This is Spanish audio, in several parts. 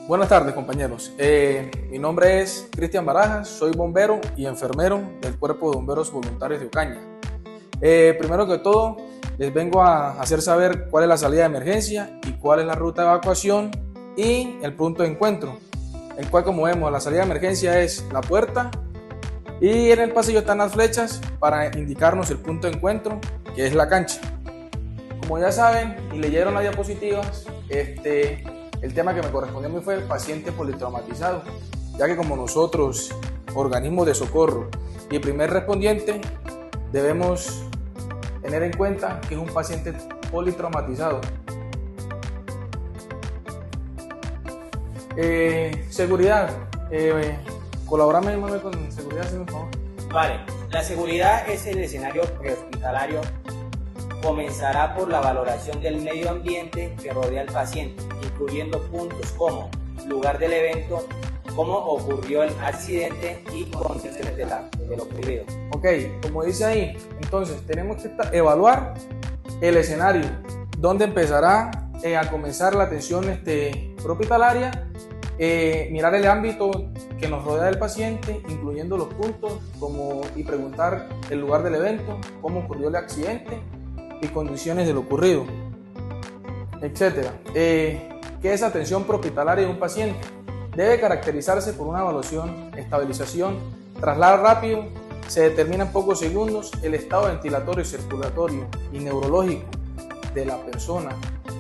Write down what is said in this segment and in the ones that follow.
Buenas tardes, compañeros. Mi nombre es Cristian Barajas, soy bombero y enfermero del Cuerpo de Bomberos Voluntarios de Ocaña. Primero que todo, les vengo a hacer saber cuál es la salida de emergencia y cuál es la ruta de evacuación y el punto de encuentro, el cual, como vemos, la salida de emergencia es la puerta y en el pasillo están las flechas para indicarnos el punto de encuentro, que es la cancha. Como ya saben y leyeron las diapositivas, el tema que me correspondió a mí fue paciente politraumatizado, ya que como nosotros, organismos de socorro y primer respondiente, debemos tener en cuenta que es un paciente politraumatizado. Seguridad, colaborame con seguridad, por favor. Vale, la seguridad es el escenario prehospitalario. Comenzará por la valoración del medio ambiente que rodea al paciente, incluyendo puntos como lugar del evento, cómo ocurrió el accidente y condiciones de lo ocurrido. Ok, como dice ahí, entonces tenemos que evaluar el escenario, donde empezará a comenzar la atención prehospitalaria, mirar el ámbito que nos rodea del paciente, incluyendo los puntos, y preguntar el lugar del evento, cómo ocurrió el accidente y condiciones de lo ocurrido, etc. ¿Qué es atención prehospitalaria de un paciente? Debe caracterizarse por una evaluación, estabilización, traslado rápido, se determina en pocos segundos el estado ventilatorio, circulatorio y neurológico de la persona,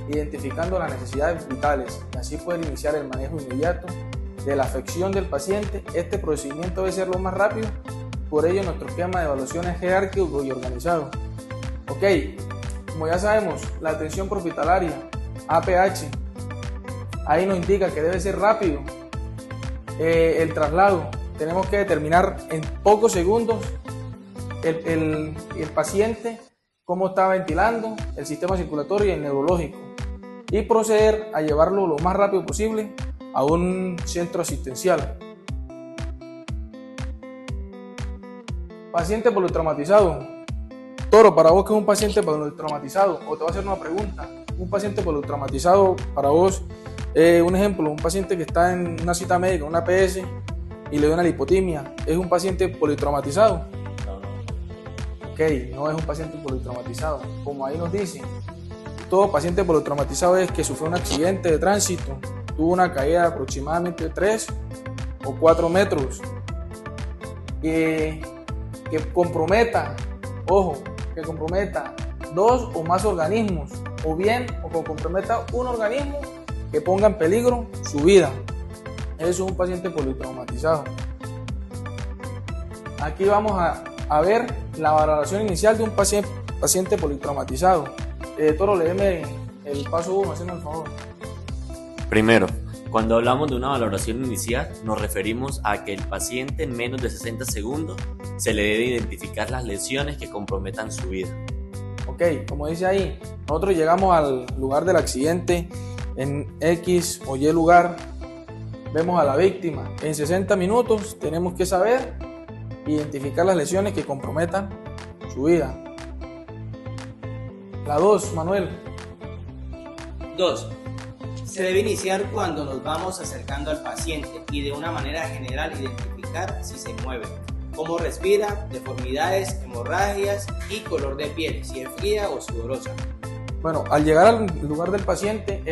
identificando las necesidades vitales y así poder iniciar el manejo inmediato de la afección del paciente. Este procedimiento debe ser lo más rápido, por ello nuestro esquema de evaluación es jerárquico y organizado. Ok, como ya sabemos, la atención prehospitalaria, APH, ahí nos indica que debe ser rápido. El traslado, tenemos que determinar en pocos segundos el paciente, cómo está ventilando, el sistema circulatorio y el neurológico, y proceder a llevarlo lo más rápido posible a un centro asistencial. Paciente politraumatizado. Toro, para vos, ¿qué es un paciente politraumatizado? O te voy a hacer una pregunta. Un paciente politraumatizado, para vos, un ejemplo, un paciente que está en una cita médica, una PS, y le da una lipotimia, ¿es un paciente politraumatizado? No. Ok, no es un paciente politraumatizado. Como ahí nos dice, todo paciente politraumatizado es que sufrió un accidente de tránsito, tuvo una caída de aproximadamente 3 o 4 metros, que comprometa, ojo, que comprometa 2 o más organismos, o bien que comprometa un organismo que ponga en peligro su vida. Eso es un paciente politraumatizado. Aquí vamos a ver la valoración inicial de un paciente politraumatizado. Toro, léeme el paso 1, hazme el favor. Primero, cuando hablamos de una valoración inicial, nos referimos a que el paciente en menos de 60 segundos se le debe identificar las lesiones que comprometan su vida. Ok, como dice ahí, nosotros llegamos al lugar del accidente en X o Y lugar, vemos a la víctima. En 60 minutos tenemos que saber identificar las lesiones que comprometan su vida. La 2, Manuel. 2. Se debe iniciar cuando nos vamos acercando al paciente y de una manera general identificar si se mueve, cómo respira, deformidades, hemorragias y color de piel, si es fría o sudorosa. Bueno, al llegar al lugar del paciente,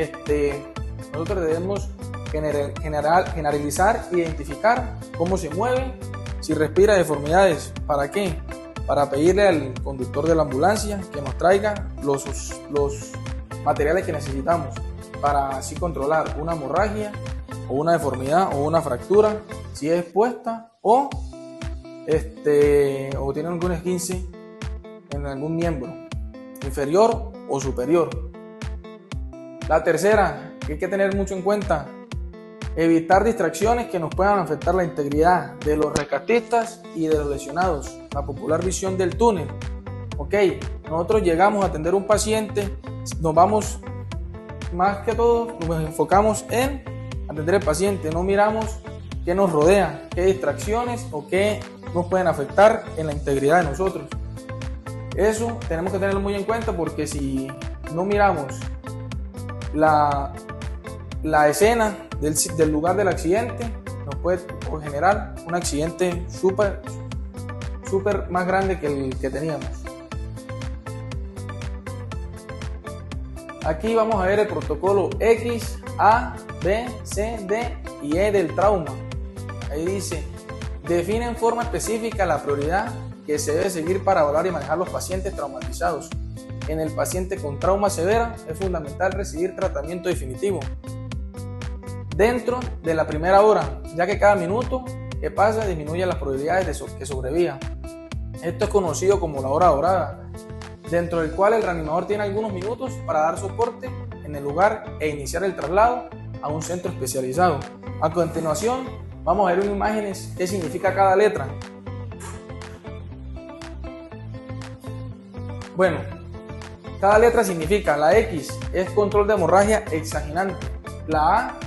nosotros debemos generalizar, identificar cómo se mueve, si respira, deformidades. ¿Para qué? Para pedirle al conductor de la ambulancia que nos traiga los materiales que necesitamos para así controlar una hemorragia o una deformidad o una fractura, si es expuesta o tiene algún esguince en algún miembro inferior o superior. La tercera, que hay que tener mucho en cuenta, evitar distracciones que nos puedan afectar la integridad de los rescatistas y de los lesionados, la popular visión del túnel. Ok, nosotros llegamos a atender un paciente, nos vamos, más que todo, nos enfocamos en atender al paciente, no miramos qué nos rodea, qué distracciones o qué nos pueden afectar en la integridad de nosotros. Eso tenemos que tenerlo muy en cuenta, porque si no miramos la escena del lugar del accidente, nos puede generar un accidente súper más grande que el que teníamos. Aquí vamos a ver el protocolo X, A, B, C, D y E del trauma. Ahí dice, define en forma específica la prioridad que se debe seguir para evaluar y manejar los pacientes traumatizados. En el paciente con trauma severa es fundamental recibir tratamiento definitivo dentro de la primera hora, ya que cada minuto que pasa disminuye las probabilidades de que sobreviva. Esto es conocido como la hora dorada, dentro del cual el reanimador tiene algunos minutos para dar soporte en el lugar e iniciar el traslado a un centro especializado. A continuación, vamos a ver en imágenes qué significa cada letra. Bueno, cada letra significa: la X es control de hemorragia exaginante, la A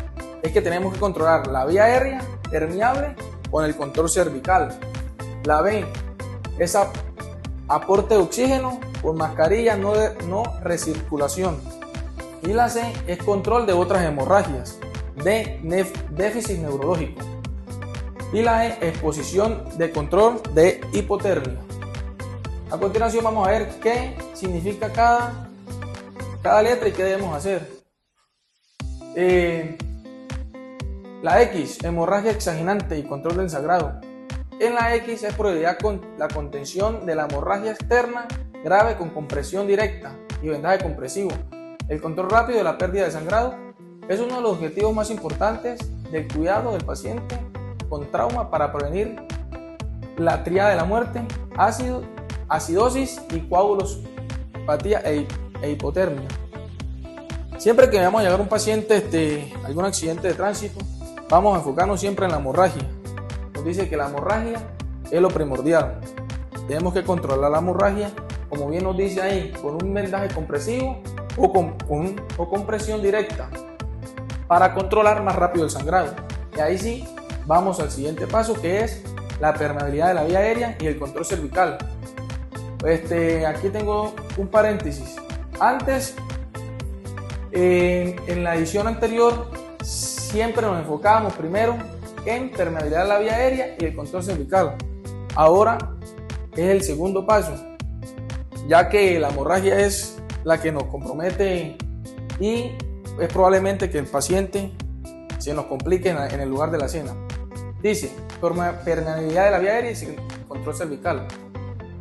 es que tenemos que controlar la vía aérea permeable con el control cervical, la B es aporte de oxígeno con mascarilla no recirculación, y la C es control de otras hemorragias, D déficit neurológico, y la E exposición de control de hipotermia. A continuación vamos a ver qué significa cada letra y qué debemos hacer. La X, hemorragia exaginante y control del sangrado. En la X es prioridad con la contención de la hemorragia externa grave con compresión directa y vendaje compresivo. El control rápido de la pérdida de sangrado es uno de los objetivos más importantes del cuidado del paciente con trauma para prevenir la tríada de la muerte, acidosis y coagulopatía e hipotermia. Siempre que vamos a llegar a un paciente algún accidente de tránsito, vamos a enfocarnos siempre en la hemorragia. Nos dice que la hemorragia es lo primordial. Tenemos que controlar la hemorragia, como bien nos dice ahí, con un vendaje compresivo o con presión directa para controlar más rápido el sangrado. Y ahí sí, vamos al siguiente paso, que es la permeabilidad de la vía aérea y el control cervical. Aquí tengo un paréntesis. Antes, en la edición anterior, siempre nos enfocábamos primero en permeabilidad de la vía aérea y el control cervical. Ahora es el segundo paso, ya que la hemorragia es la que nos compromete y es probablemente que el paciente se nos complique en el lugar de la escena. Dice, permeabilidad de la vía aérea y control cervical.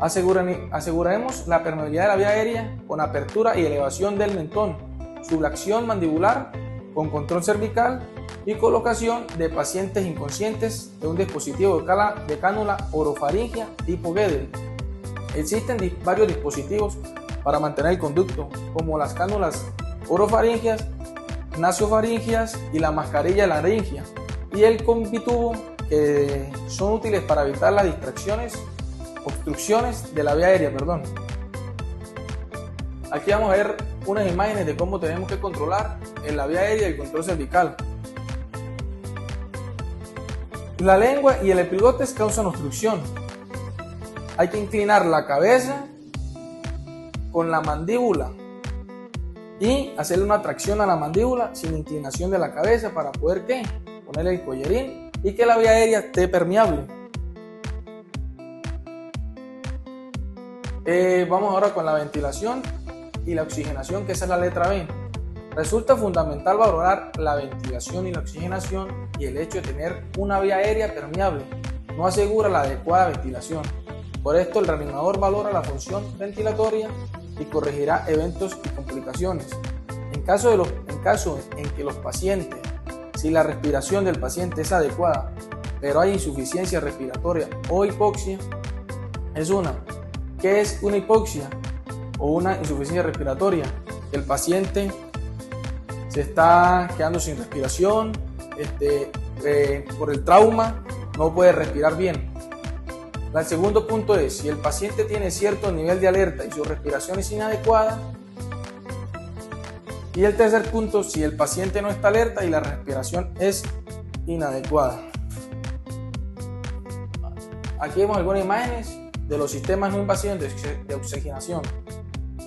Aseguremos la permeabilidad de la vía aérea con apertura y elevación del mentón, subluxación mandibular con control cervical y colocación de pacientes inconscientes de un dispositivo de cánula orofaringia tipo Guedel. Existen varios dispositivos para mantener el conducto, como las cánulas orofaringias, nasofaringias y la mascarilla laringia, y el combitubo, que son útiles para evitar las obstrucciones de la vía aérea. Aquí vamos a ver unas imágenes de cómo tenemos que controlar en la vía aérea y el control cervical. La lengua y el epiglottis causan obstrucción. Hay que inclinar la cabeza con la mandíbula y hacerle una tracción a la mandíbula sin inclinación de la cabeza para poder ponerle el collarín y que la vía aérea esté permeable. Vamos ahora con la ventilación y la oxigenación, que esa es la letra B. Resulta fundamental valorar la ventilación y la oxigenación, y el hecho de tener una vía aérea permeable no asegura la adecuada ventilación. Por esto el reanimador valora la función ventilatoria y corregirá eventos y complicaciones. En caso en que los pacientes, si la respiración del paciente es adecuada, pero hay insuficiencia respiratoria o hipoxia, ¿qué es una hipoxia o una insuficiencia respiratoria? El paciente se está quedando sin respiración, por el trauma no puede respirar bien. El segundo punto es, si el paciente tiene cierto nivel de alerta y su respiración es inadecuada. Y el tercer punto, si el paciente no está alerta y la respiración es inadecuada. Aquí vemos algunas imágenes de los sistemas no invasivos de oxigenación.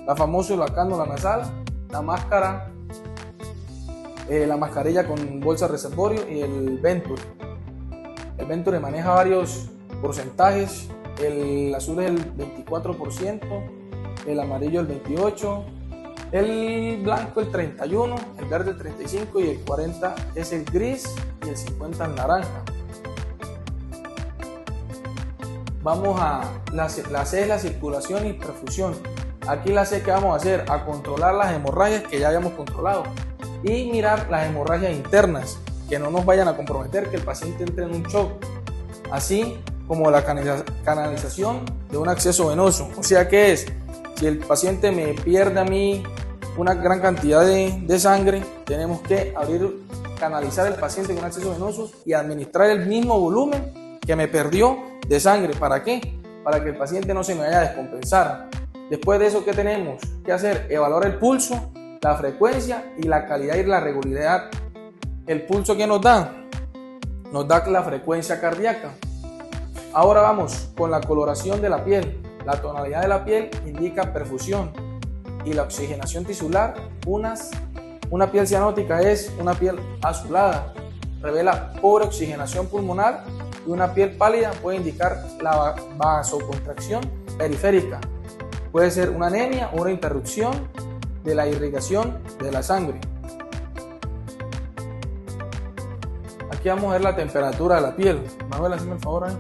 La famosa cánula nasal, la máscara la mascarilla con bolsa reservorio y el Venturi. El Venturi maneja varios porcentajes, el azul es el 24%, el amarillo el 28%, el blanco el 31%, el verde el 35% y el 40% es el gris y el 50% el naranja. Vamos a la C es la circulación y perfusión. Aquí la C que vamos a hacer, a controlar las hemorragias que ya habíamos controlado y mirar las hemorragias internas que no nos vayan a comprometer, que el paciente entre en un shock, así como la canalización de un acceso venoso. O sea que es, si el paciente me pierde a mí una gran cantidad de sangre, tenemos que canalizar el paciente con acceso venoso y administrar el mismo volumen que me perdió de sangre. ¿Para qué? Para que el paciente no se me vaya a descompensar. Después de eso, ¿qué tenemos que hacer? Evaluar el pulso, la frecuencia y la calidad y la regularidad. ¿El pulso qué nos da? Nos da la frecuencia cardíaca. Ahora vamos con la coloración de la piel. La tonalidad de la piel indica perfusión y la oxigenación tisular. Una piel cianótica es una piel azulada, revela pobre oxigenación pulmonar, y una piel pálida puede indicar la vasoconstricción periférica. Puede ser una anemia o una interrupción de la irrigación de la sangre. Aquí vamos a ver la temperatura de la piel. Manuel, hazme el favor ahí.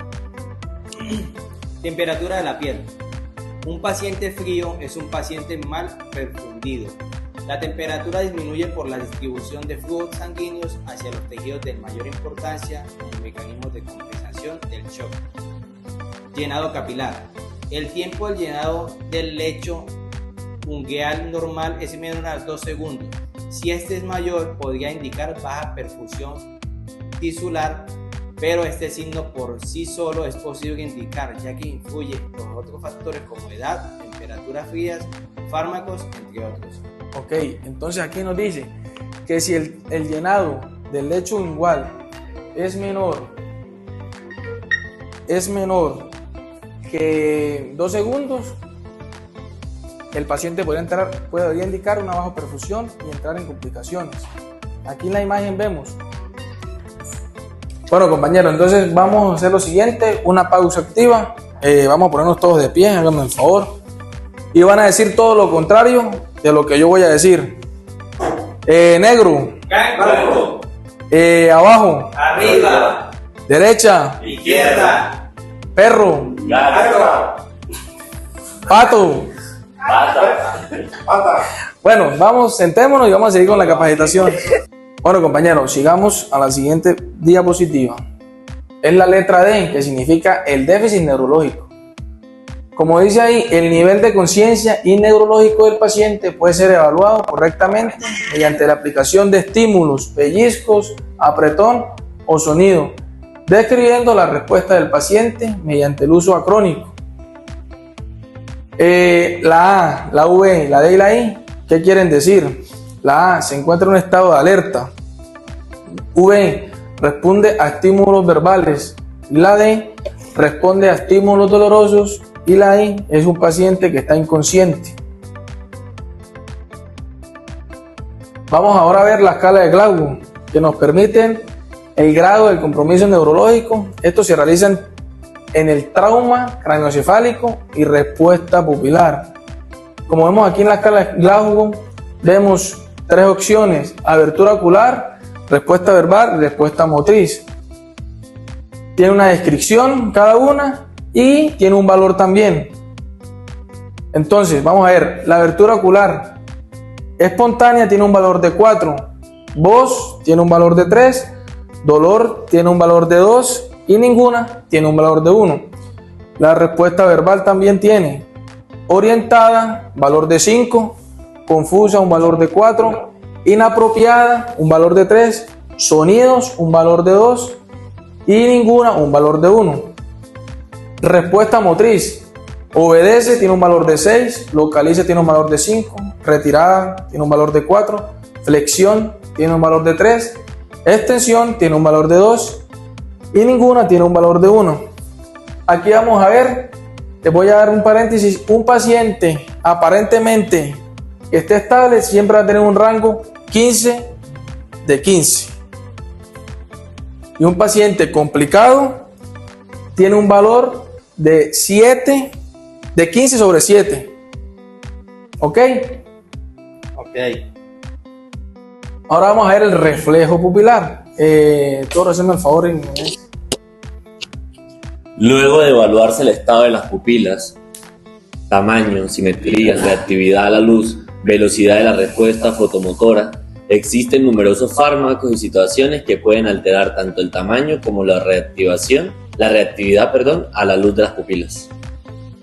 Temperatura de la piel. Un paciente frío es un paciente mal perfundido. La temperatura disminuye por la distribución de flujos sanguíneos hacia los tejidos de mayor importancia como mecanismos de compensación del shock. Llenado capilar. El tiempo del llenado del lecho ungueal normal es menor a 2 segundos. Si este es mayor, podría indicar baja perfusión tisular, pero este signo por sí solo es posible indicar, ya que influye con otros factores como edad, temperaturas frías, fármacos, entre otros. Ok, entonces aquí nos dice que si el llenado del lecho lingual es menor que 2 segundos, el paciente podría indicar una baja perfusión y entrar en complicaciones. Aquí en la imagen vemos. Bueno, compañeros, entonces vamos a hacer lo siguiente, una pausa activa. Vamos a ponernos todos de pie, háganme el favor. Y van a decir todo lo contrario de lo que yo voy a decir. Negro. Blanco. Abajo. Arriba. Derecha. Izquierda. Perro. Gato. Pato. Pata. Bueno, vamos, sentémonos y vamos a seguir con la capacitación. Bueno, compañeros, sigamos a la siguiente diapositiva. Es la letra D, que significa el déficit neurológico. Como dice ahí, el nivel de conciencia y neurológico del paciente puede ser evaluado correctamente mediante la aplicación de estímulos, pellizcos, apretón o sonido, describiendo la respuesta del paciente mediante el uso acrónico. La A, la V, la D y la I, ¿qué quieren decir? La A se encuentra en un estado de alerta. V responde a estímulos verbales. La D responde a estímulos dolorosos. Y la I es un paciente que está inconsciente. Vamos ahora a ver la escala de Glasgow, que nos permiten el grado del compromiso neurológico. Esto se realiza en el trauma craneoencefálico y respuesta pupilar. Como vemos aquí en la escala de Glasgow, vemos 3 opciones: abertura ocular, respuesta verbal y respuesta motriz. Tiene una descripción cada una y tiene un valor también. Entonces, vamos a ver, la abertura ocular espontánea tiene un valor de 4, voz tiene un valor de 3, dolor tiene un valor de 2 y ninguna tiene un valor de 1. La respuesta verbal también tiene orientada, valor de 5, confusa, un valor de 4, inapropiada, un valor de 3, sonidos, un valor de 2 y ninguna, un valor de 1. Respuesta motriz: obedece, tiene un valor de 6, localiza, tiene un valor de 5, retirada, tiene un valor de 4, flexión, tiene un valor de 3, extensión, tiene un valor de 2 y ninguna tiene un valor de 1. Aquí vamos a ver, les voy a dar un paréntesis, un paciente aparentemente que esté estable siempre va a tener un rango 15 de 15. Y un paciente complicado tiene un valor de 15 sobre 7. ¿Ok? Ok. Ahora vamos a ver el reflejo pupilar. Toro, hazme el favor. Luego de evaluarse el estado de las pupilas, tamaño, simetría, reactividad a la luz, velocidad de la respuesta fotomotora, existen numerosos fármacos y situaciones que pueden alterar tanto el tamaño como la reactividad, a la luz de las pupilas.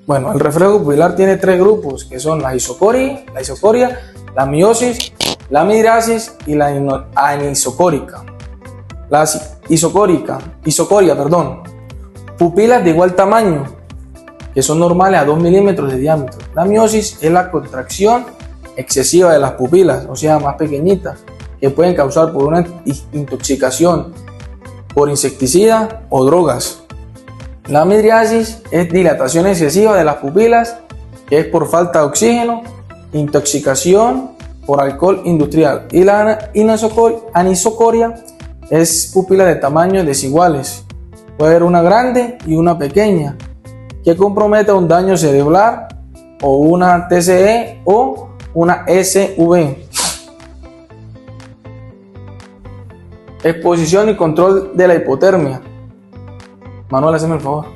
Bueno, el reflejo pupilar tiene 3 grupos, que son la isocoria, la miosis, la midriasis y la anisocórica. La isocoria, pupilas de igual tamaño, que son normales a 2 milímetros de diámetro. La miosis es la contracción excesiva de las pupilas, o sea, más pequeñitas, que pueden causar por una intoxicación por insecticida o drogas. La midriasis es dilatación excesiva de las pupilas, que es por falta de oxígeno, intoxicación por alcohol industrial. Y la anisocoria es pupilas de tamaños desiguales. Puede haber una grande y una pequeña, que compromete un daño cerebral o una TCE o una SV. Exposición y control de la hipotermia. Manuel, hazme el favor.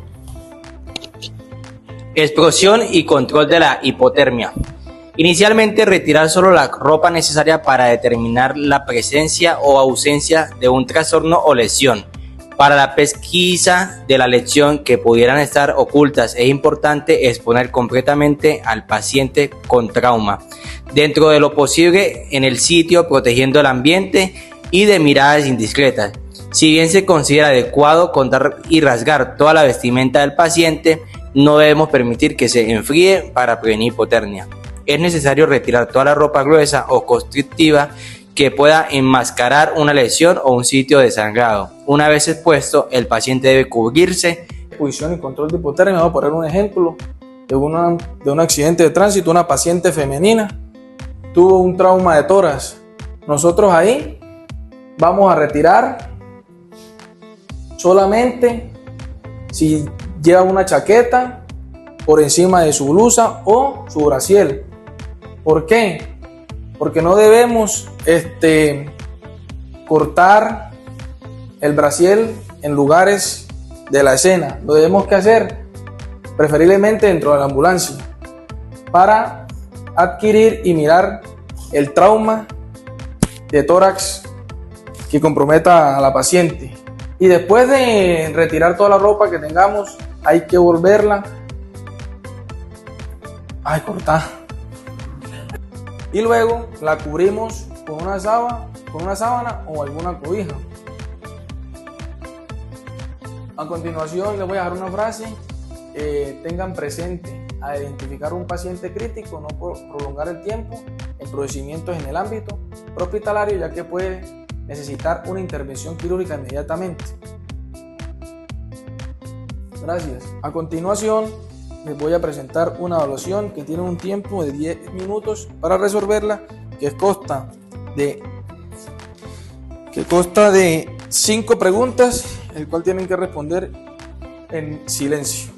Exposición y control de la hipotermia. Inicialmente, retirar solo la ropa necesaria para determinar la presencia o ausencia de un trastorno o lesión. Para la pesquisa de la lesión que pudieran estar ocultas, es importante exponer completamente al paciente con trauma, dentro de lo posible en el sitio, protegiendo el ambiente y de miradas indiscretas. Si bien se considera adecuado contar y rasgar toda la vestimenta del paciente, no debemos permitir que se enfríe para prevenir hipotermia. Es necesario retirar toda la ropa gruesa o constrictiva que pueda enmascarar una lesión o un sitio de sangrado. Una vez expuesto, el paciente debe cubrirse. Exposición y control de hipotermia. Voy a poner un ejemplo de un accidente de tránsito. Una paciente femenina tuvo un trauma de tórax. Nosotros ahí vamos a retirar solamente si lleva una chaqueta por encima de su blusa o su brasier. ¿Por qué? Porque no debemos cortar el brasier en lugares de la escena. Lo debemos que hacer preferiblemente dentro de la ambulancia para adquirir y mirar el trauma de tórax que comprometa a la paciente. Y después de retirar toda la ropa que tengamos, hay que volverla a cortar. Y luego la cubrimos con una sábana o alguna cobija. A continuación les voy a dejar una frase. Tengan presente a identificar un paciente crítico, no por prolongar el tiempo en procedimientos en el ámbito hospitalario, ya que puede necesitar una intervención quirúrgica inmediatamente. Gracias. A continuación les voy a presentar una evaluación que tiene un tiempo de 10 minutos para resolverla, que consta de 5 preguntas, el cual tienen que responder en silencio.